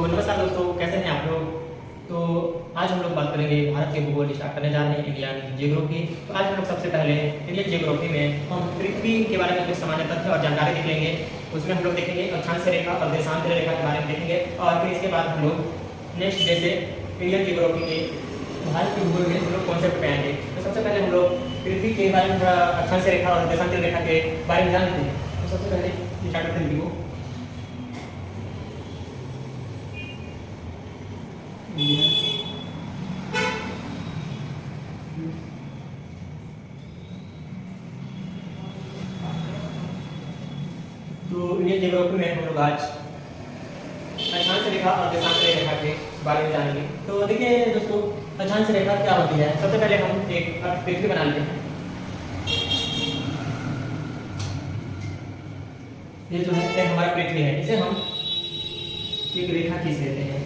तो नमस्कार दोस्तों, कैसे हैं आप लोग। तो आज हम लोग बात करेंगे भारत के भूगोल स्टार्ट करने जा रहे हैं इंडियन जियोग्राफी। तो आज हम लोग सबसे पहले इंडियन जियोग्राफी में हम पृथ्वी के बारे में कुछ सामान्य तथ्य और जानकारी देख लेंगे। उसमें हम लोग देखेंगे अक्षांश रेखा और देशांतर रेखा के बारे में देखेंगे, और फिर इसके बाद हम लोग नेक्स्ट जैसे इंडियन जियोग्राफी के भारत के भूगोल में हम लोग कॉन्सेप्ट पे आएंगे। तो सबसे पहले हम लोग पृथ्वी के बारे में थोड़ा अक्षांश रेखा और देशांतर रेखा के बारे में जान लेते हैं। तो सबसे पहले स्टार्ट करते हैं वीडियो। तो इंडियन जियोग्राफी में हम लोग आज अक्षांश रेखा और देशांतर रेखा के बारे में जानेंगे। तो देखिए दोस्तों, अक्षांश रेखा क्या होती है। सबसे पहले हम एक पृथ्वी बना लेते हैं। ये जो है एक हमारा पृथ्वी है, इसे हम एक रेखा खींच लेते हैं।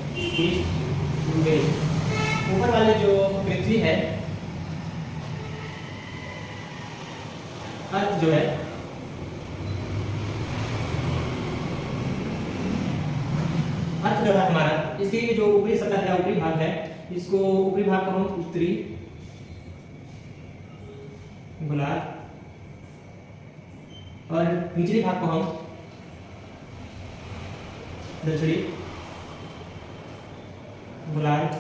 ऊपर वाले जो पृथ्वी है, अर्थ जो है अर्थ जो है हमारा, इसकी जो ऊपरी सतह है, ऊपरी भाग है, इसको ऊपरी भाग को हम उत्तरी गोलार्ध और निचली भाग को हम दक्षिणी गोलार्ध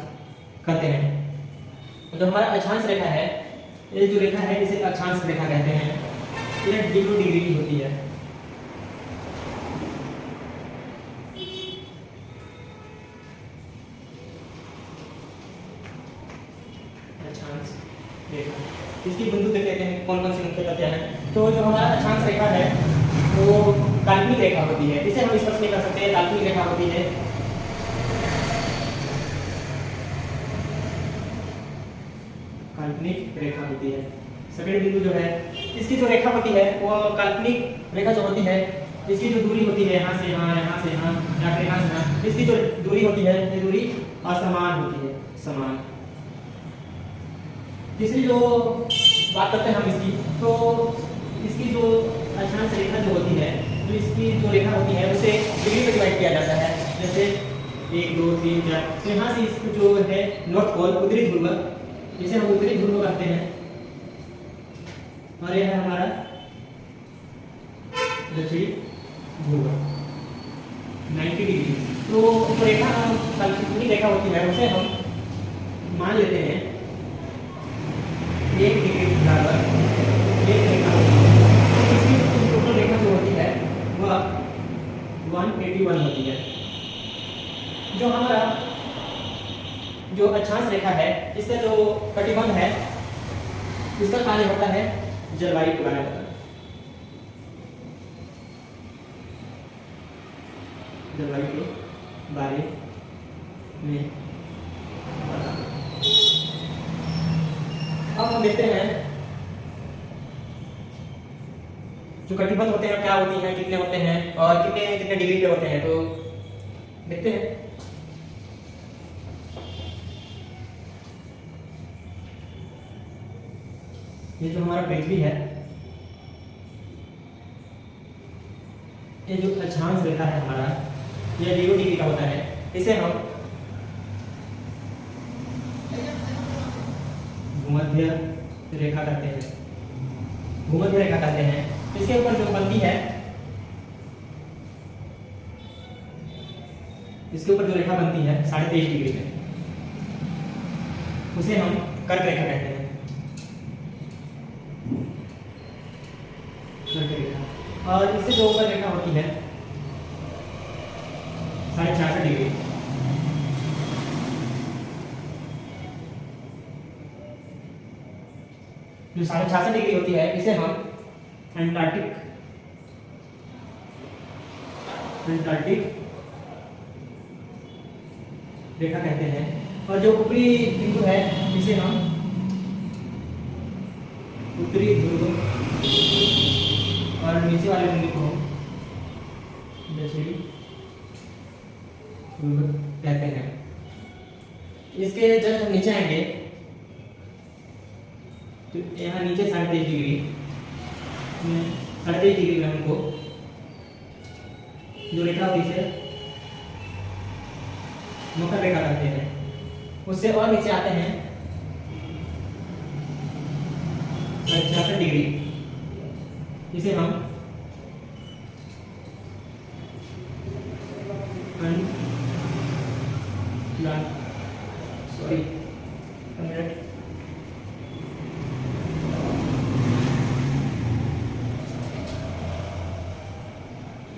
कहते हैं। जो हमारा अक्षांश रेखा है, ये जो रेखा है इसे अक्षांश रेखा कहते हैं। ये 0 डिग्री की होती है। अक्षांश रेखा, इसकी बिंदु देख लेते हैं कौन कौन सी मुख्य तथ्य हैं। तो जो हमारा अक्षांश रेखा है वो काल्पनिक रेखा होती है, इसे हम स्पष्ट नहीं कर सकते। काल्पनिक रेखा होती है काल्पनिक रेखा होती है। सेकंड बिंदु जो है, इसकी जो रेखा होती है वो काल्पनिक रेखा जो होती है, इसकी जो दूरी होती है यहाँ से यहाँ, यहाँ से यहाँ, यहाँ से यहाँ, इसकी जो दूरी होती है ये दूरी असमान होती है, समान। तीसरी जो बात करते हैं हम इसकी, तो इसकी जो अक्षांश रेखा जो होती है, तो इसकी जो रेखा होती है उसे डिग्री में डिवाइड किया जाता है। जैसे 1 2 3 4, तो यहाँ से इसको जो है नॉर्थ पोल, उत्तरी ध्रुव, जिसे हम उत्तरी ध्रुव कहते हैं, और यह है हमारा दक्षिणी ध्रुव 90 डिग्री। तो जो रेखा काल्पनिक रेखा होती है उसे हम मान लेते हैं 1 डिग्री बराबर 1 रेखा। इसकी टोटल रेखा जो होती है वह 181 होती है। जो हमारा जो अक्षांश रेखा है, इसका जो कटिबंध है, इसका कार्य होता है जलवायु के बारे में। जलवायु के बारे में अब हम देखते हैं जो कटिबंध होते हैं क्या होती हैं, कितने होते हैं और कितने कितने डिग्री पे होते हैं। तो देखते हैं। ये जो हमारा पृथ्वी है, ये जो अक्षांश रेखा है हमारा, ये 0 डिग्री का होता है। इसे हम भूमध्य रेखा कहते हैं, भूमध्य रेखा कहते हैं। इसके ऊपर जो बनती है, इसके ऊपर जो रेखा बनती है 23.5 डिग्री में, उसे हम कर्क रेखा कहते हैं। कर्क रेखा। और इससे जो ऊपर रेखा होती है 66.5 डिग्री, जो 66.5 डिग्री होती है, इसे हम अंटार्कटिक रेखा कहते हैं। और जो ऊपरी बिंदु है इसे हम उत्तरी ध्रुव और नीचे वाले बिंदु को दक्षिणी ध्रुव कहते हैं। इसके जब हम नीचे आएंगे तो यहाँ नीचे 23.5 डिग्री, 23.5 डिग्री में हमको जो रेखा होती है मुखर रेखा कहते हैं। उससे और नीचे आते हैं 66 डिग्री, इसे हम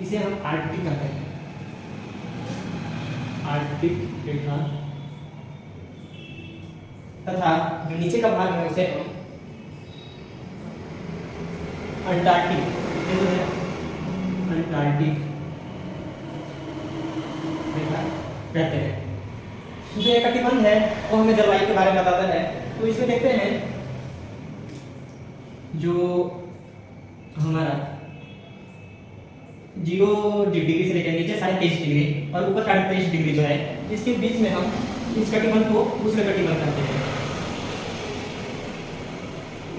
इसे हम आर्कटिक कहते हैं, आर्कटिक रेखा। तथा जो नीचे का भाग है उसे हम अंटार्कटिक रेखा कहते हैं। जो एक कटिबंध है वो हमें जलवायु के बारे में बताता है। तो इसमें देखते हैं जो हमारा 0 डिग्री से लेकर नीचे 23.5 डिग्री और ऊपर 23.5 डिग्री जो है, इसके बीच में हम इस कटिबंध को उष्ण कटिबंध कहते हैं।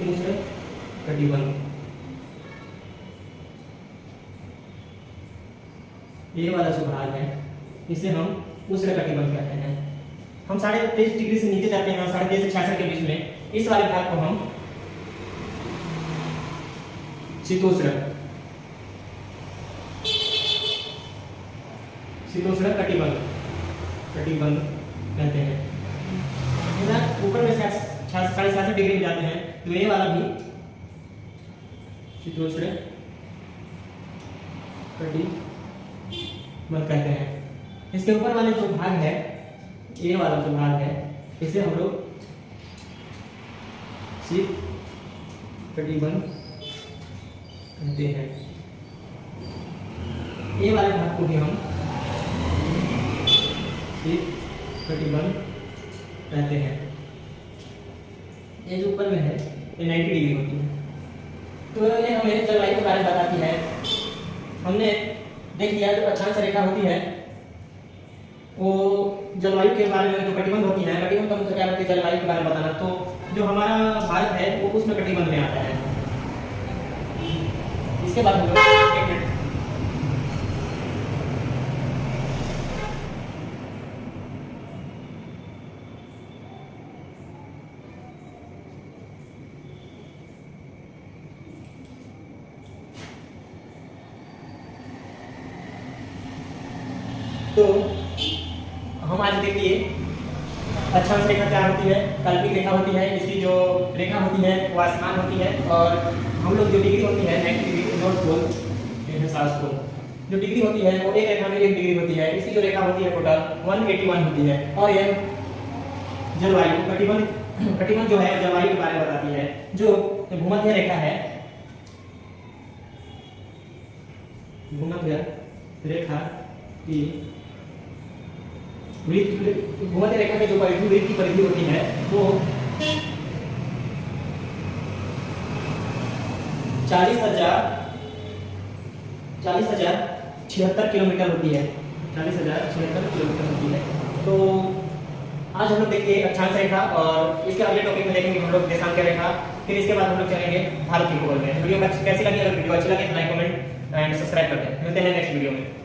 उष्ण कटिबंध, ये वाला जो भाग है इसे हम उष्ण कटिबंध कहते हैं। हम 23.5 डिग्री से नीचे जाते हैं, 23.5 से 66 के बीच में इस वाले भाग को हम शीतोष्ण कटिबंध कहते हैं। ऊपर में 66.5 डिग्री में जाते हैं तो ये वाला भी शीतोष्ण कटिबंध कहते हैं। इसके ऊपर वाले जो भाग है, ये वाला जो भाग है, इसे हम लोग शीत कटिबंध कहते हैं। ये वाले भाग को भी हम शीत कटिबंध कहते हैं। ये जो ऊपर में है ये 90 डिग्री होती है। तो ये हमें जलवायु के बारे में बताती है। हमने देख लिया जो अक्षांश रेखा होती है वो जलवायु के बारे में, जो कटिबंध होती है, कटिबंध का मतलब क्या होती है, जलवायु के बारे में बताना। तो जो हमारा भारत है वो उष्ण कटिबंध में आता है। इसके बाद हम लोग एक मिनट, तो हम आज देखिए अक्षांश रेखा क्या होती है, काल्पनिक रेखा होती है। इसकी जो रेखा होती है वो आसमान होती है, और हम लोग जो डिग्री होती है 90 degree north pole, south pole, जो डिग्री होती है वो एक रेखा में 1 डिग्री होती है। इसकी जो रेखा होती है टोटल 181 होती है। और यह जलवायु कटिबंध जो है जलवायु के बारे में बताती है। जो भूमध्य रेखा है, भूमध्य रेखा की भूमध्य रेखा के जो वृत्त की परिधि होती है वो 40,076 किलोमीटर होती है। 40,076 किलोमीटर होती है। तो आज हम लोग देखिए अक्षांश रेखा, और इसके अगले टॉपिक में देखेंगे हम लोग देशांतर रेखा। फिर इसके बाद हम लोग चलेंगे भारत के भूगोल में। वीडियो कैसी लगी? अगर वीडियो अच्छी लगे तो लाइक, कमेंट एंड सब्सक्राइब कर दें। मिलते हैं नेक्स्ट वीडियो में।